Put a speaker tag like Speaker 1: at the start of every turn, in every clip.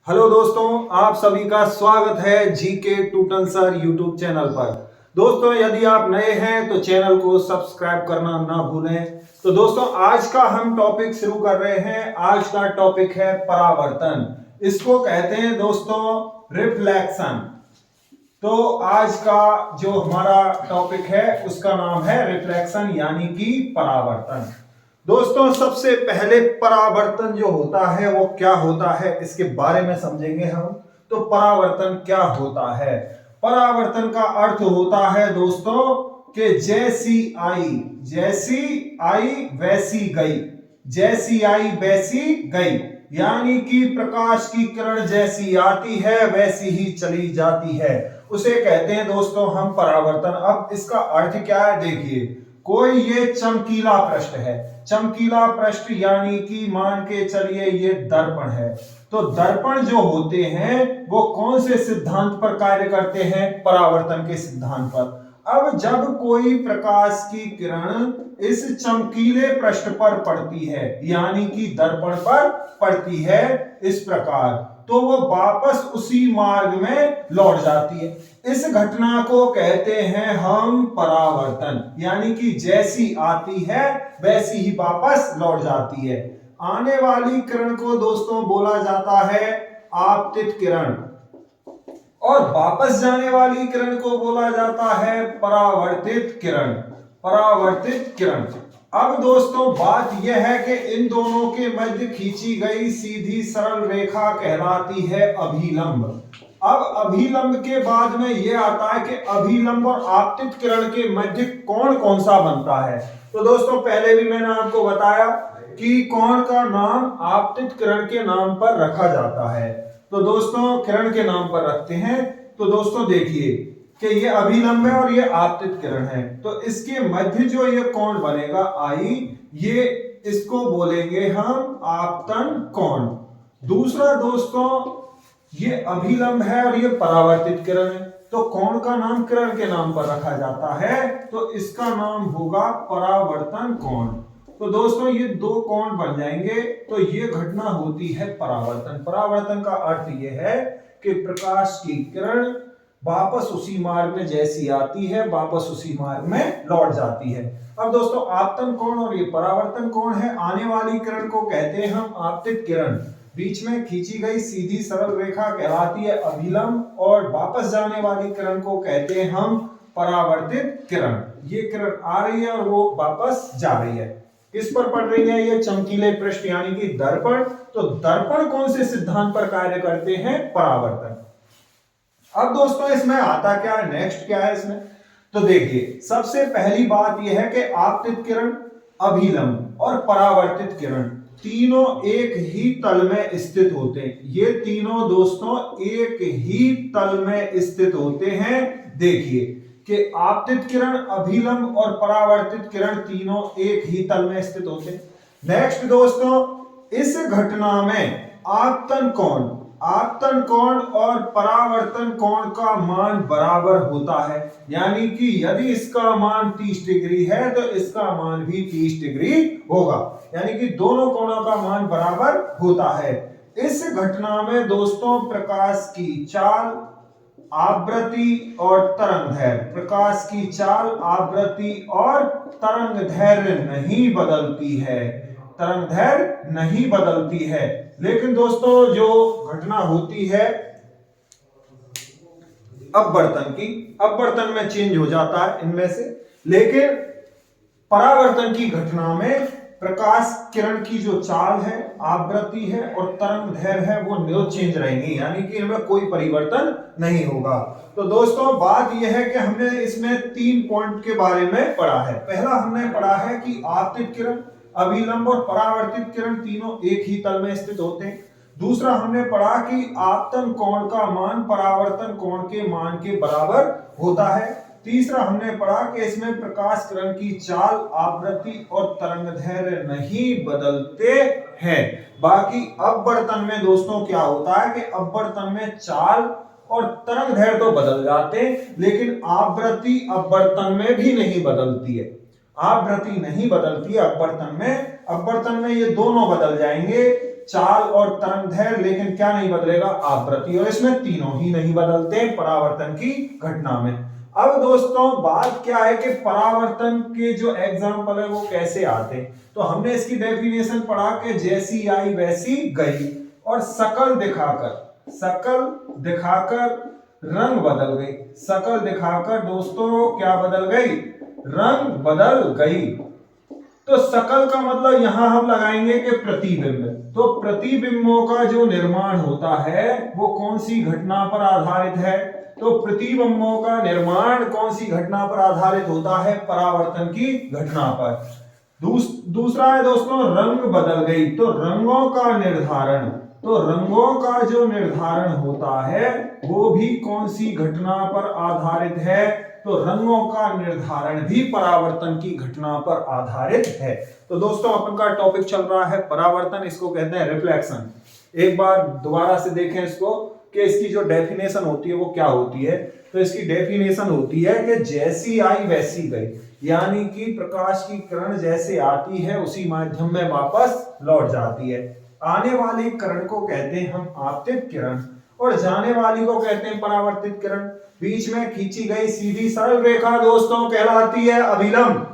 Speaker 1: Hello दोस्तों, आप सभी का स्वागत है जीके टूटन सर यूट्यूब चैनल पर। दोस्तों, यदि आप नए हैं तो चैनल को सब्सक्राइब करना ना भूलें। तो दोस्तों, आज का हम टॉपिक शुरू कर रहे हैं। आज का टॉपिक है परावर्तन। इसको कहते हैं दोस्तों रिफ्लेक्शन। तो आज का जो हमारा टॉपिक है उसका नाम है रिफ्लेक्शन यानी कि परावर्तन। दोस्तों, सबसे पहले परावर्तन जो होता है वो क्या होता है इसके बारे में समझेंगे हम। तो परावर्तन क्या होता है? परावर्तन का अर्थ होता है दोस्तों कि जैसी आई वैसी गई, जैसी आई वैसी गई, यानी कि प्रकाश की किरण जैसी आती है वैसी ही चली जाती है, उसे कहते हैं दोस्तों हम परावर्तन। अब इसका अर्थ क्या है देखिए, कोई ये चमकीला पृष्ठ है, चमकीला पृष्ठ यानी कि मान के चलिए ये दर्पण है। तो दर्पण जो होते हैं वो कौन से सिद्धांत पर कार्य करते हैं? परावर्तन के सिद्धांत पर। अब जब कोई प्रकाश की किरण इस चमकीले पृष्ठ पर पड़ती है यानी कि दर्पण पर पड़ती है इस प्रकार, तो वो वापस उसी मार्ग में लौट जाती है। इस घटना को कहते हैं हम परावर्तन, यानी कि जैसी आती है वैसी ही वापस लौट जाती है। आने वाली किरण को दोस्तों बोला जाता है आपतित किरण और वापस जाने वाली किरण को बोला जाता है परावर्तित किरण। परावर्तित किरण। अब दोस्तों बात यह है कि इन दोनों के मध्य खींची गई सीधी सरल रेखा कहलाती है अभिलंब। अब अभिलंब के बाद में यह आता है कि अभिलंब और आपतित किरण के मध्य कोण कौन सा बनता है। तो दोस्तों पहले भी मैंने आपको बताया कि कोण का नाम आपतित किरण के नाम पर रखा जाता है। तो दोस्तों किरण के नाम पर रखते हैं। तो दोस्तों देखिए कि ये अभिलंब है और ये आपतित किरण है, तो इसके मध्य जो ये कोण बनेगा आई, ये इसको बोलेंगे हम आपतन कोण। दूसरा दोस्तों ये अभिलंब है और ये परावर्तित किरण है, तो कोण का नाम किरण के नाम पर रखा जाता है, तो इसका नाम होगा परावर्तन कोण। तो दोस्तों ये दो कोण बन जाएंगे, तो ये घटना होती है परावर्तन। परावर्तन का अर्थ यह है कि प्रकाश की किरण वापस उसी मार्ग में जैसी आती है वापस उसी मार्ग में लौट जाती है। अब दोस्तों आपतन कोण और ये परावर्तन कोण है। आने वाली किरण को कहते हैं हम आपतित किरण, बीच में खींची गई सीधी सरल रेखा कहलाती है अभिलंब, और वापस जाने वाली किरण को कहते हैं हम परावर्तित किरण। ये किरण आ रही है और वो वापस जा रही है। किस पर पड़ रही है? ये चमकीले पृष्ठ यानी कि दर्पण। तो दर्पण कौन से सिद्धांत पर कार्य करते हैं? परावर्तन। अब दोस्तों इसमें आता क्या है, नेक्स्ट क्या है इसमें? तो देखिए सबसे पहली बात यह है कि आपतित किरण, अभिलंब और परावर्तित किरण तीनों एक ही तल में स्थित होते हैं। ये तीनों दोस्तों एक ही तल में स्थित होते हैं। देखिए कि आपतित किरण, अभिलंब और परावर्तित किरण तीनों एक ही तल में स्थित होते हैं। नेक्स्ट दोस्तों, इस घटना में आपतन कोण और परावर्तन कोण का मान बराबर होता है, यानी कि यदि इसका मान 30 डिग्री है तो इसका मान भी 30 डिग्री होगा, यानी कि दोनों कोणों का मान बराबर होता है। इस घटना में दोस्तों प्रकाश की चाल, आवृत्ति और तरंग दैर्घ्य, प्रकाश की चाल, आवृत्ति और तरंग दैर्घ्य नहीं बदलती है, तरंग दैर्घ्य नहीं बदलती है। लेकिन दोस्तों जो घटना होती है अपवर्तन की, अपवर्तन में चेंज हो जाता है इनमें से, लेकिन परावर्तन की घटना में प्रकाश किरण की जो चाल है, आवृत्ति है और तरंग दैर्घ्य है वो नो चेंज रहेंगी, यानी कि इनमें कोई परिवर्तन नहीं होगा। तो दोस्तों बात यह है कि हमने इसमें 3 पॉइंट के बारे में पढ़ा है। पहला हमने पढ़ा है कि आपतित किरण, अभिलंब और परावर्तित किरण तीनों एक ही तल में स्थित होते हैं। दूसरा हमने पढ़ा कि आपतन कोण का मान परावर्तन कोण के मान के बराबर होता है। तीसरा हमने पढ़ा कि इसमें प्रकाश किरण की चाल, आवृत्ति और तरंग दैर्घ्य नहीं बदलते हैं। बाकी अपवर्तन में दोस्तों क्या होता है कि अपवर्तन में चाल और तरंग दैर्घ्य तो बदल जाते हैं, लेकिन आवृत्ति अपवर्तन में भी नहीं बदलती है। आवृत्ति नहीं बदलती है अपवर्तन में। अपवर्तन में ये दोनों बदल जाएंगे, चाल और तरंग दैर्घ्य, लेकिन क्या नहीं बदलेगा, आवृत्ति। और इसमें तीनों ही नहीं बदलते परावर्तन की घटना में। अब दोस्तों बात क्या है कि परावर्तन के जो एग्जाम्पल है वो कैसे आते हैं। तो हमने इसकी डेफिनेशन पढ़ा कि जैसी आई वैसी गई, और शकल दिखाकर रंग बदल गई। शकल दिखाकर दोस्तों क्या बदल गई, रंग बदल गई। तो शकल का मतलब यहां हम लगाएंगे कि प्रतिबिंब। तो प्रतिबिंबों का जो निर्माण होता है वो कौन सी घटना पर आधारित है, तो प्रतिबिंबों का निर्माण कौन सी घटना पर आधारित होता है, परावर्तन की घटना पर। दूसरा है दोस्तों रंग बदल गई। तो रंगों का जो निर्धारण होता है वो भी कौन सी घटना पर आधारित है, तो रंगों का निर्धारण भी परावर्तन की घटना पर आधारित है। तो दोस्तों अपन का टॉपिक चल रहा है परावर्तन, इसको कहते हैं रिफ्लेक्शन। एक बार दोबारा से देखें इसको कि इसकी जो डेफिनेशन होती है वो क्या होती है। तो इसकी डेफिनेशन होती है कि जैसी आई वैसी गई, यानी कि प्रकाश की किरण जैसे आती है उसी माध्यम में वापस लौट जाती है। आने वाली किरण को कहते हैं हम आपतित किरण, और जाने वाली को कहते हैं परावर्तित किरण। बीच में खींची गई सीधी सरल रेखा दोस्तों कहलाती है अभिलंब,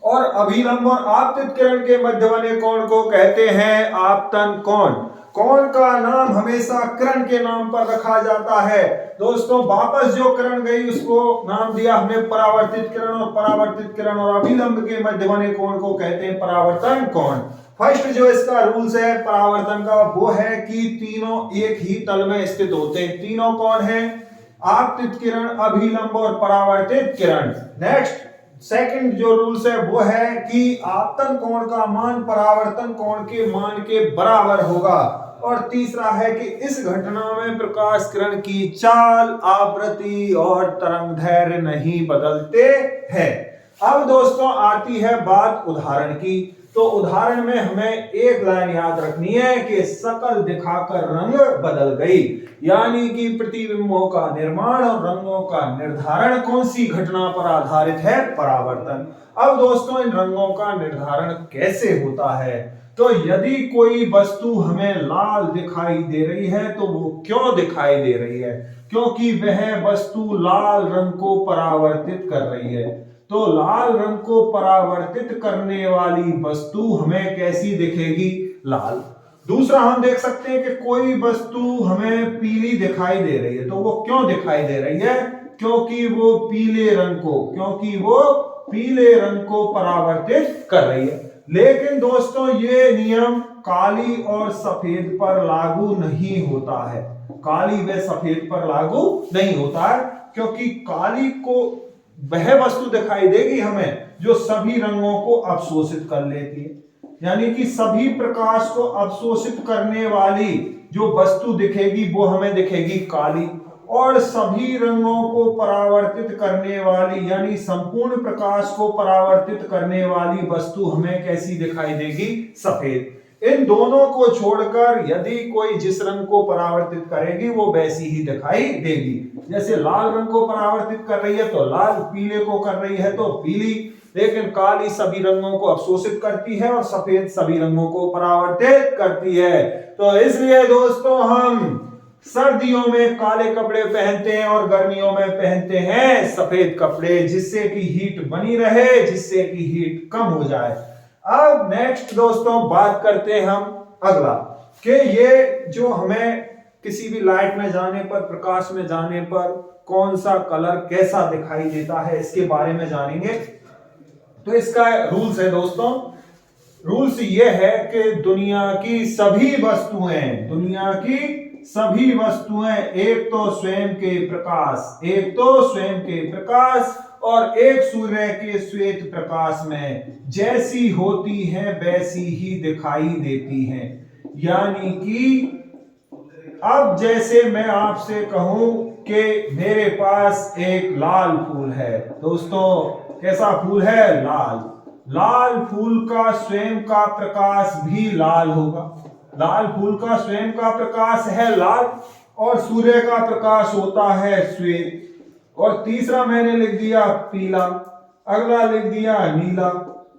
Speaker 1: और अभिलंब और आपतित किरण के मध्य बने कोण को कहते हैं आपतन कोण। कोण का नाम हमेशा किरण के नाम पर रखा जाता है। दोस्तों वापस जो किरण गई उसको नाम दिया हमने परावर्तित किरण, और परावर्तित किरण और अभिलंब के मध्य बने कोण को कहते हैं परावर्तन कोण। फर्स्ट जो इसका रूल्स है परावर्तन का वो है कि तीनों एक ही तल में स्थित होते हैं। तीनों कौन है, आपतित किरण, अभिलंब और परावर्तित किरण। नेक्स्ट सेकंड जो रूल्स है वो है कि आपतन कोण का मान परावर्तन कोण के मान के बराबर होगा। और तीसरा है कि इस घटना में प्रकाश किरण की चाल, आवृत्ति और तरंग दैर्घ्य नहीं बदलते हैं। अब दोस्तों आती है बात उदाहरण की। तो उदाहरण में हमें एक लाइन याद रखनी है कि शकल दिखाकर रंग बदल गई, यानी कि प्रतिबिंबों का निर्माण और रंगों का निर्धारण कौन सी घटना पर आधारित है, परावर्तन। अब दोस्तों इन रंगों का निर्धारण कैसे होता है, तो यदि कोई वस्तु हमें लाल दिखाई दे रही है तो वो क्यों दिखाई दे रही है, क्योंकि वह वस्तु लाल रंग को परावर्तित कर रही है। तो लाल रंग को परावर्तित करने वाली वस्तु हमें कैसी दिखेगी, लाल। दूसरा हम देख सकते हैं कि कोई वस्तु हमें पीली दिखाई दे रही है, तो वो क्यों दिखाई दे रही है, क्योंकि वो पीले रंग को परावर्तित कर रही है। लेकिन दोस्तों ये नियम काली और सफेद पर लागू नहीं होता है, काली व सफेद पर लागू नहीं होता है, क्योंकि काली को वह वस्तु दिखाई देगी हमें जो सभी रंगों को अवशोषित कर लेती है, यानी कि सभी प्रकाश को अवशोषित करने वाली जो वस्तु दिखेगी वो हमें दिखेगी काली, और सभी रंगों को परावर्तित करने वाली यानी संपूर्ण प्रकाश को परावर्तित करने वाली वस्तु हमें कैसी दिखाई देगी, सफेद। इन दोनों को छोड़कर यदि कोई जिस रंग को परावर्तित करेगी वो वैसी ही दिखाई देगी। जैसे लाल रंग को परावर्तित कर रही है तो लाल, पीले को कर रही है तो पीली, लेकिन काली सभी रंगों को अवशोषित करती है और सफेद सभी रंगों को परावर्तित करती है। तो इसलिए दोस्तों हम सर्दियों में काले कपड़े पहनते हैं और गर्मियों में पहनते हैं सफेद कपड़े, जिससे कि हीट बनी रहे, जिससे कि हीट कम हो जाए। अब नेक्स्ट दोस्तों बात करते हैं हम अगला कि ये जो हमें किसी भी लाइट में जाने पर, प्रकाश में जाने पर कौन सा कलर कैसा दिखाई देता है इसके बारे में जानेंगे। तो इसका रूल्स है दोस्तों, रूल्स ये है कि दुनिया की सभी वस्तुएं एक तो स्वयं के प्रकाश और एक सूर्य के श्वेत प्रकाश में जैसी होती हैं वैसी ही दिखाई देती हैं। यानी कि अब जैसे मैं आपसे कहूं कि मेरे पास एक लाल फूल है, दोस्तों कैसा फूल है, लाल फूल का स्वयं का प्रकाश भी लाल होगा। लाल फूल का स्वयं का प्रकाश है लाल, और सूर्य का प्रकाश होता है श्वेत। और तीसरा मैंने लिख दिया पीला, अगला लिख दिया नीला,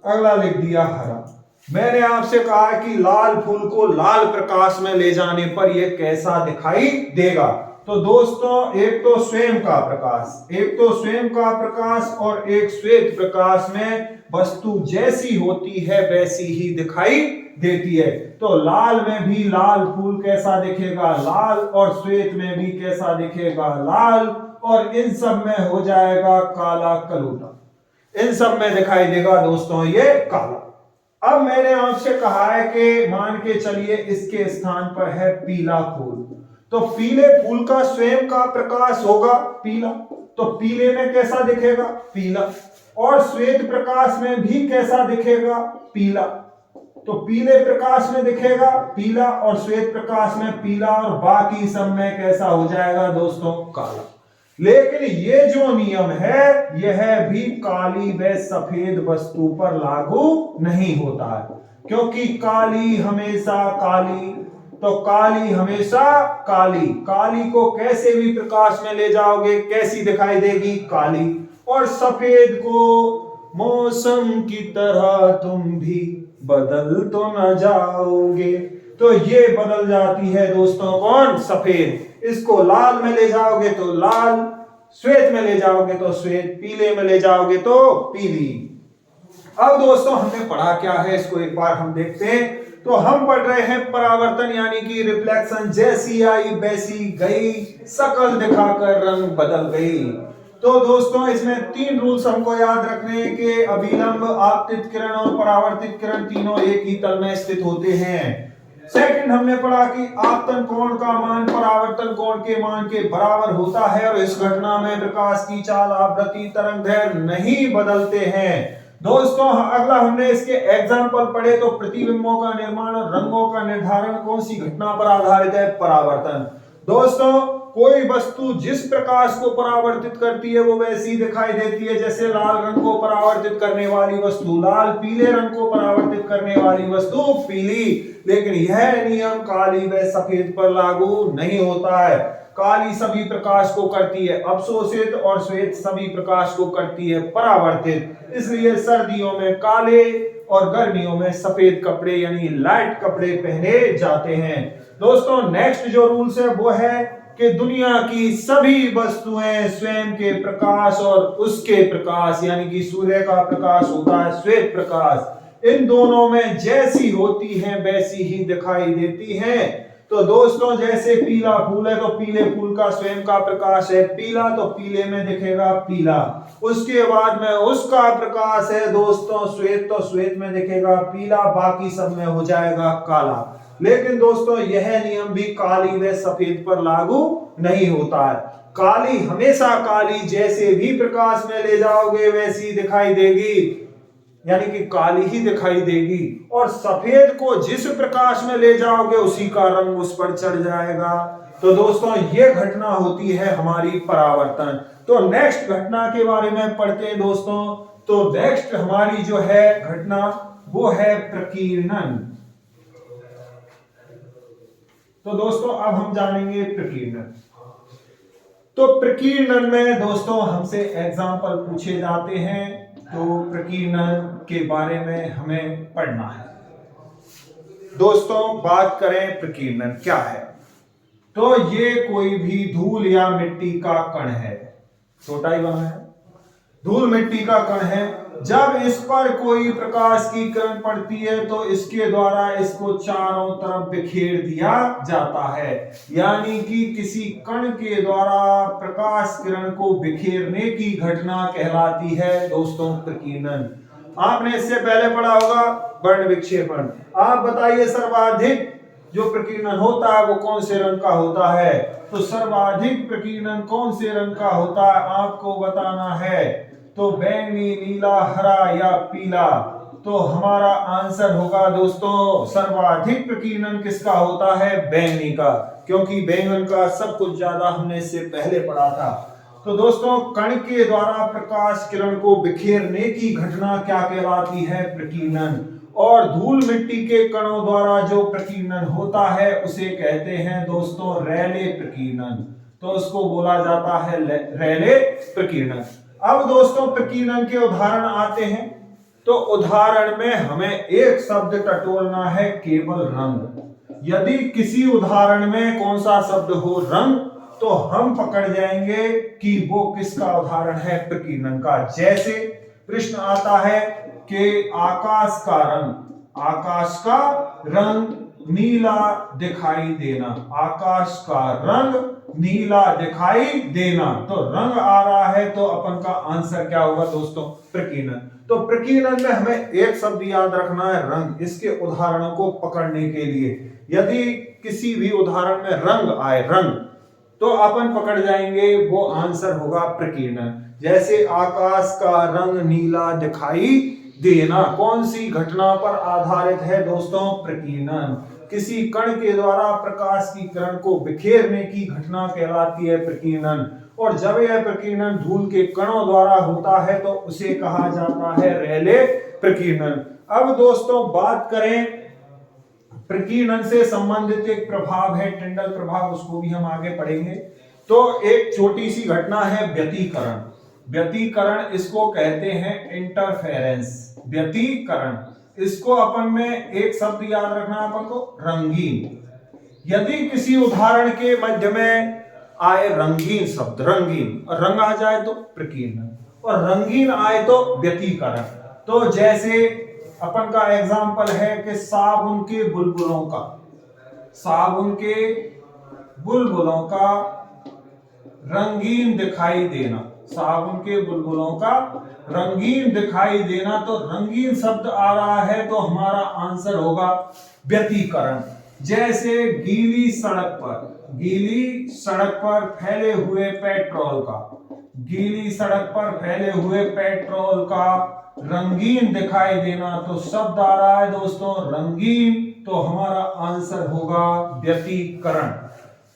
Speaker 1: अगला लिख दिया हरा। मैंने आपसे कहा कि लाल फूल को लाल प्रकाश में ले जाने पर यह कैसा दिखाई देगा। तो दोस्तों एक तो स्वयं का प्रकाश और एक श्वेत प्रकाश में वस्तु जैसी होती है वैसी ही दिखाई देती है। तो लाल में भी लाल फूल कैसा दिखेगा, लाल, और श्वेत में भी कैसा दिखेगा, लाल, और इन सब में हो जाएगा काला कलूटा, इन सब में दिखाई देगा दोस्तों ये काला। अब मैंने आपसे कहा है कि मान के चलिए इसके स्थान पर है पीला फूल, तो पीले फूल का स्वयं का प्रकाश होगा पीला, तो पीले में कैसा दिखेगा, पीला, और श्वेत प्रकाश में भी कैसा दिखेगा, पीला। तो पीले प्रकाश में दिखेगा पीला और श्वेत प्रकाश में पीला, और बाकी सब में कैसा हो जाएगा दोस्तों, काला। लेकिन ये जो नियम है यह भी काली व सफेद वस्तु पर लागू नहीं होता है, क्योंकि काली हमेशा काली, तो काली हमेशा काली, काली को कैसे भी प्रकाश में ले जाओगे कैसी दिखाई देगी, काली, और सफेद को मौसम की तरह तुम भी बदल तो न जाओगे, तो ये बदल जाती है दोस्तों कौन, सफेद। इसको लाल में ले जाओगे तो लाल, श्वेत में ले जाओगे तो श्वेत, पीले में ले जाओगे तो पीली। अब दोस्तों हमने पढ़ा क्या है इसको एक बार हम देखते हैं। तो हम पढ़ रहे हैं परावर्तन यानी कि रिफ्लेक्शन, जैसी आई वैसी गई, शकल दिखाकर रंग बदल गई। तो दोस्तों इसमें 3 रूल्स हमको याद रखने हैं कि अभिलंब, आपतित किरण और परावर्तित किरण तीनों एक ही तल में स्थित होते हैं। सेकंड हमने पढ़ा कि आपतन कोण का मान परावर्तन कोण के मान के बराबर होता है और इस घटना में प्रकाश की चाल, आवृत्ति, तरंगदैर्घ्य नहीं बदलते हैं। दोस्तों अगला हमने इसके एग्जाम्पल पढ़े, तो प्रतिबिंबों का निर्माण और रंगों का निर्धारण कौन सी घटना पर आधारित है, परावर्तन। दोस्तों कोई वस्तु जिस प्रकाश को परावर्तित करती है वो वैसी दिखाई देती है, जैसे लाल रंग को परावर्तित करने वाली वस्तु लाल, पीले रंग को परावर्तित करने वाली वस्तु पीली। लेकिन यह नियम काली व सफेद पर लागू नहीं होता है। काली सभी प्रकाश को करती है अवशोषित और श्वेत सभी प्रकाश को करती है परावर्तित। इसलिए सर्दियों में काले और गर्मियों में सफेद कपड़े यानी लाइट कपड़े पहने जाते हैं। दोस्तों नेक्स्ट जो रूल्स है वो है कि दुनिया की सभी वस्तुएं स्वयं के प्रकाश और उसके प्रकाश यानी कि सूर्य का प्रकाश होता है श्वेत प्रकाश, इन दोनों में जैसी होती हैं वैसी ही दिखाई देती हैं। तो दोस्तों जैसे पीला फूल है तो पीले फूल का स्वयं का प्रकाश है पीला, तो पीले में दिखेगा पीला। उसके बाद में उसका प्रकाश है दोस्तों श्वेत, तो श्वेत में दिखेगा पीला, बाकी सब में हो जाएगा काला। लेकिन दोस्तों यह नियम भी काली व सफेद पर लागू नहीं होता है। काली हमेशा काली, जैसे भी प्रकाश में ले जाओगे वैसी दिखाई देगी, यानी कि काली ही दिखाई देगी, और सफेद को जिस प्रकाश में ले जाओगे उसी का रंग उस पर चढ़ जाएगा। तो दोस्तों ये घटना होती है हमारी परावर्तन। तो नेक्स्ट घटना के बारे में पढ़ते हैं दोस्तों। तो नेक्स्ट हमारी जो है घटना वो है प्रकीर्णन। तो दोस्तों अब हम जानेंगे प्रकीर्णन। तो प्रकीर्णन में दोस्तों हमसे एग्जाम्पल पूछे जाते हैं, तो प्रकीर्णन के बारे में हमें पढ़ना है। दोस्तों बात करें प्रकीर्णन क्या है, तो ये कोई भी धूल या मिट्टी का कण है, छोटा ही बना है, धूल मिट्टी का कण है। जब इस पर कोई प्रकाश की किरण पड़ती है तो इसके द्वारा इसको चारों तरफ बिखेर दिया जाता है, यानी कि किसी कण के द्वारा प्रकाश किरण को बिखेरने की घटना कहलाती है दोस्तों प्रकीर्णन। आपने इससे पहले पढ़ा होगा वर्ण विक्षेपण। आप बताइए सर्वाधिक जो प्रकीर्णन होता है वो कौन से रंग का होता है, तो सर्वाधिक प्रकीर्णन कौन से रंग का होता है आपको बताना है। तो बैंगनी, नीला, हरा या पीला। तो हमारा आंसर होगा दोस्तों सर्वाधिक प्रकीर्णन किसका होता है, बैंगनी का, क्योंकि बैंगन का सब कुछ ज्यादा हमने इससे पहले पढ़ा था। तो दोस्तों कण के द्वारा प्रकाश किरण को बिखेरने की घटना क्या कहलाती है, प्रकीर्णन। और धूल मिट्टी के कणों द्वारा जो प्रकीर्णन होता है उसे कहते हैं दोस्तों रैले प्रकीर्णन। तो उसको बोला जाता है रैले प्रकीर्णन। अब दोस्तों प्रकीर्णन के उदाहरण आते हैं। तो उदाहरण में हमें एक शब्द टटोलना है, केवल रंग। यदि किसी उदाहरण में कौन सा शब्द हो रंग, तो हम पकड़ जाएंगे कि वो किसका उदाहरण है, प्रकीर्णन का। जैसे प्रश्न आता है कि आकाश का रंग नीला दिखाई देना, आकाश का रंग नीला दिखाई देना। तो रंग आ रहा है तो अपन का आंसर क्या होगा दोस्तों, प्रकीर्णन। तो प्रकीर्णन में हमें एक शब्द याद रखना है, रंग। इसके उदाहरणों को पकड़ने के लिए यदि किसी भी उदाहरण में रंग आए, रंग, तो अपन पकड़ जाएंगे वो आंसर होगा प्रकीर्णन। जैसे आकाश का रंग नीला दिखाई देना, कौन सी घटना पर आधारित है दोस्तों, प्रकीर्णन। किसी कण के द्वारा प्रकाश की किरण को बिखेरने की घटना कहलाती है प्रकीर्णन। और जब यह प्रकीर्णन धूल के कणों द्वारा होता है तो उसे कहा जाता है रेले प्रकीर्णन। अब दोस्तों बात करें प्रकीर्णन से संबंधित एक प्रभाव है टिंडल प्रभाव, उसको भी हम आगे पढ़ेंगे। तो एक छोटी सी घटना है व्यतिकरण। व्यतिकरण इसको कहते हैं इंटरफेरेंस, व्यतिकरण। इसको अपन में एक शब्द याद रखना है अपन को, रंगीन। यदि किसी उदाहरण के मध्य में आए रंगीन शब्द, रंगीन, और रंग आ जाए तो प्रकीर्णन, और रंगीन आए तो व्यतिकरण। तो जैसे अपन का एग्जाम्पल है कि साबुन के बुलबुलों का, साबुन के बुलबुलों का रंगीन दिखाई देना, साबुन के बुलबुलों का रंगीन दिखाई देना। तो रंगीन शब्द आ रहा है तो हमारा आंसर होगा व्यतिकरण। जैसे गीली सड़क पर फैले हुए पेट्रोल का, गीली सड़क पर फैले हुए पेट्रोल का रंगीन दिखाई देना, तो शब्द आ रहा है दोस्तों रंगीन। तो हमारा आंसर होगा व्यतिकरण।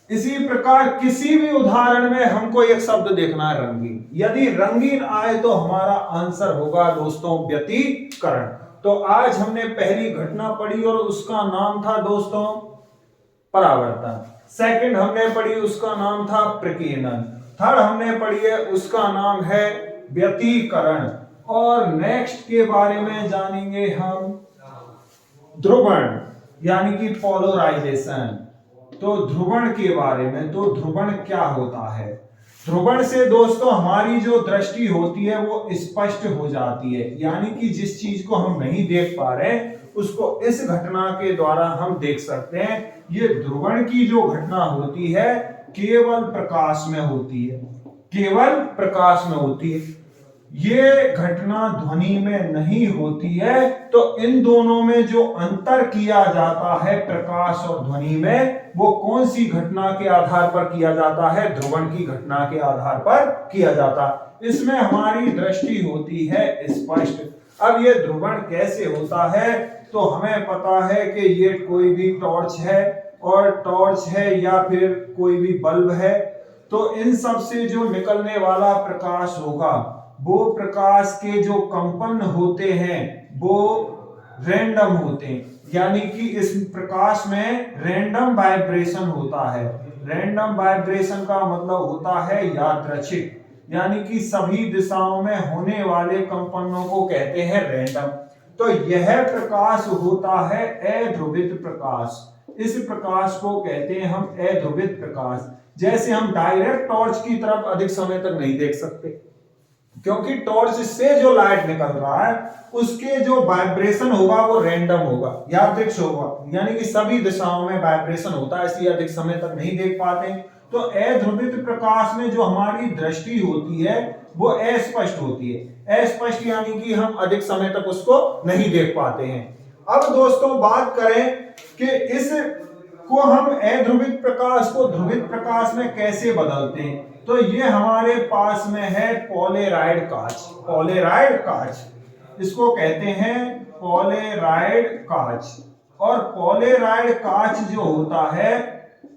Speaker 1: इसी प्रकार किसी भी उदाहरण में हमको एक शब्द देखना है रंगीन। यदि रंगीन आए तो हमारा आंसर होगा दोस्तों व्यतिकरण। तो आज हमने पहली घटना पढ़ी और उसका नाम था दोस्तों परावर्तन। सेकंड हमने पढ़ी, उसका नाम था प्रकीर्णन। थर्ड हमने पढ़ी है, उसका नाम है व्यतिकरण। और नेक्स्ट के बारे में जानेंगे हम ध्रुवण, यानी कि पोलराइजेशन। तो ध्रुवण के बारे में, तो ध्रुवण क्या होता है। ध्रुवण से दोस्तों हमारी जो दृष्टि होती है वो स्पष्ट हो जाती है, यानी कि जिस चीज को हम नहीं देख पा रहे उसको इस घटना के द्वारा हम देख सकते हैं। ये ध्रुवण की जो घटना होती है केवल प्रकाश में होती है, केवल प्रकाश में होती है। ये घटना ध्वनि में नहीं होती है। तो इन दोनों में जो अंतर किया जाता है प्रकाश और ध्वनि में, वो कौन सी घटना के आधार पर किया जाता है, ध्रुवण की घटना के आधार पर किया जाता। इसमें हमारी दृष्टि होती है स्पष्ट। अब ये ध्रुवण कैसे होता है, तो हमें पता है कि ये कोई भी टॉर्च है, और टॉर्च है या फिर कोई भी बल्ब है, तो इन सब से जो निकलने वाला प्रकाश होगा वो प्रकाश के जो कंपन होते हैं वो रैंडम होते हैं, यानी कि इस प्रकाश में रैंडम वाइब्रेशन होता है। रैंडम वाइब्रेशन का मतलब होता है यादृच्छिक, यानी कि सभी दिशाओं में होने वाले कंपनों को कहते हैं रैंडम। तो यह प्रकाश होता है अध्रुवित प्रकाश। इस प्रकाश को कहते हैं हम अध्रुवित प्रकाश। जैसे हम डायरेक्ट टॉर्च की तरफ अधिक समय तक नहीं देख सकते, क्योंकि टॉर्च से जो लाइट निकल रहा है उसके जो वाइब्रेशन होगा वो रैंडम होगा, यादृच्छिक होगा, यानी कि सभी दिशाओं में वाइब्रेशन होता है, इसलिए अधिक समय तक नहीं देख पाते। तो अध्रुवित प्रकाश में जो हमारी दृष्टि होती है वो अस्पष्ट होती है। अस्पष्ट यानी कि हम अधिक समय तक उसको नहीं देख पाते हैं। अब दोस्तों बात करें कि इस को हम अध्रुवित प्रकाश को ध्रुवित प्रकाश में कैसे बदलते हैं, तो ये हमारे पास में है पॉलेराइड कांच। पॉलेराइड कांच इसको कहते हैं पॉलेराइड कांच। और पॉलेराइड कांच जो होता है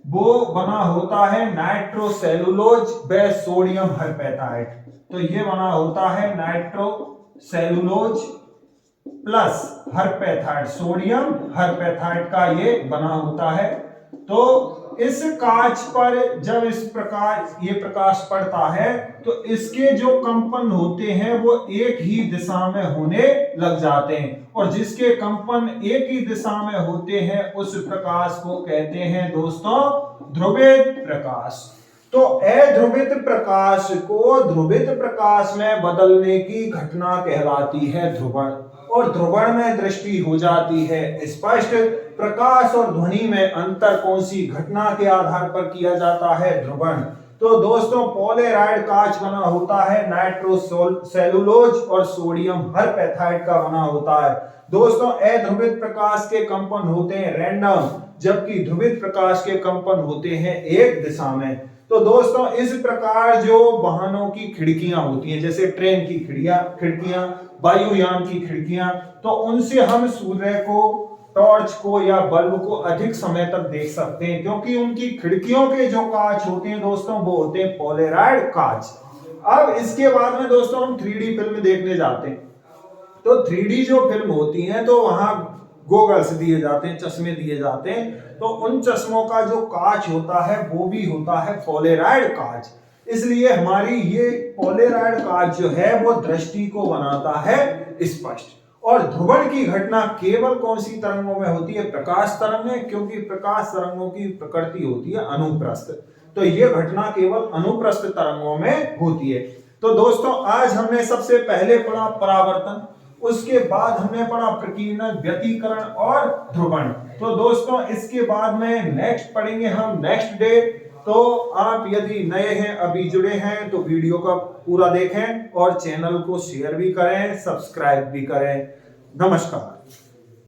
Speaker 1: वो बना होता है नाइट्रोसेलुलोज व सोडियम हरपेटाइट। तो ये बना होता है नाइट्रोसेलुलोज प्लस हरपेथाइट, सोडियम हरपेथाइट का ये बना होता है। तो इस कांच पर जब इस प्रकार ये प्रकाश पड़ता है तो इसके जो कंपन होते हैं वो एक ही दिशा में होने लग जाते हैं, और जिसके कंपन एक ही दिशा में होते हैं उस प्रकाश को कहते हैं दोस्तों ध्रुवित प्रकाश। तो अध्रुवित प्रकाश को ध्रुवित प्रकाश में बदलने की घटना कहलाती है ध्रुवण, और ध्रुवण में दृष्टि हो जाती है स्पष्ट। प्रकाश और ध्वनि में अंतर कौन सी घटना के आधार पर किया जाता है? ध्रुवण। तो दोस्तों पॉलीराइड कांच बना होता है नाइट्रोसेलुलोज और सोडियम हरपैथाइड का बना होता है। दोस्तों अध्रुवित प्रकाश के कंपन होते हैं रैंडम, जबकि ध्रुवित प्रकाश के कंपन होते हैं एक दिशा में। तो दोस्तों इस प्रकार जो वाहनों की खिड़कियां होती हैं, जैसे ट्रेन की खिड़कियां, वायुयान की खिड़कियां, तो उनसे हम सूर्य को, टॉर्च को या बल्ब को अधिक समय तक देख सकते हैं, क्योंकि उनकी खिड़कियों के जो कांच होते हैं दोस्तों वो होते हैं पॉलीराइड कांच। अब इसके बाद में दोस्तों हम 3D फिल्म देखने जाते हैं। तो 3D जो फिल्म होती है तो वहां गोगल्स दिए जाते हैं, चश्मे दिए जाते हैं, तो उन चश्मों का जो कांच होता है वो भी होता है पॉलीराइड कांच। इसलिए हमारी ये पॉलीराइड कांच जो है वो दृष्टि को बनाता है स्पष्ट। और ध्रुवण की घटना केवल कौन सी तरंगों में होती है? प्रकाश तरंग में, क्योंकि प्रकाश तरंगों की प्रकृति होती है अनुप्रस्थ, तो ये घटना केवल अनुप्रस्थ तरंगों में होती है। तो दोस्तों आज हमने सबसे पहले पढ़ा परावर्तन, उसके बाद हमने पढ़ा प्रकीर्णन, व्यतिकरण और ध्रुवण। तो दोस्तों इसके बाद में नेक्स्ट पढ़ेंगे हम नेक्स्ट डे। तो आप यदि नए हैं, अभी जुड़े हैं, तो वीडियो का पूरा देखें और चैनल को शेयर भी करें, सब्सक्राइब भी करें। नमस्कार।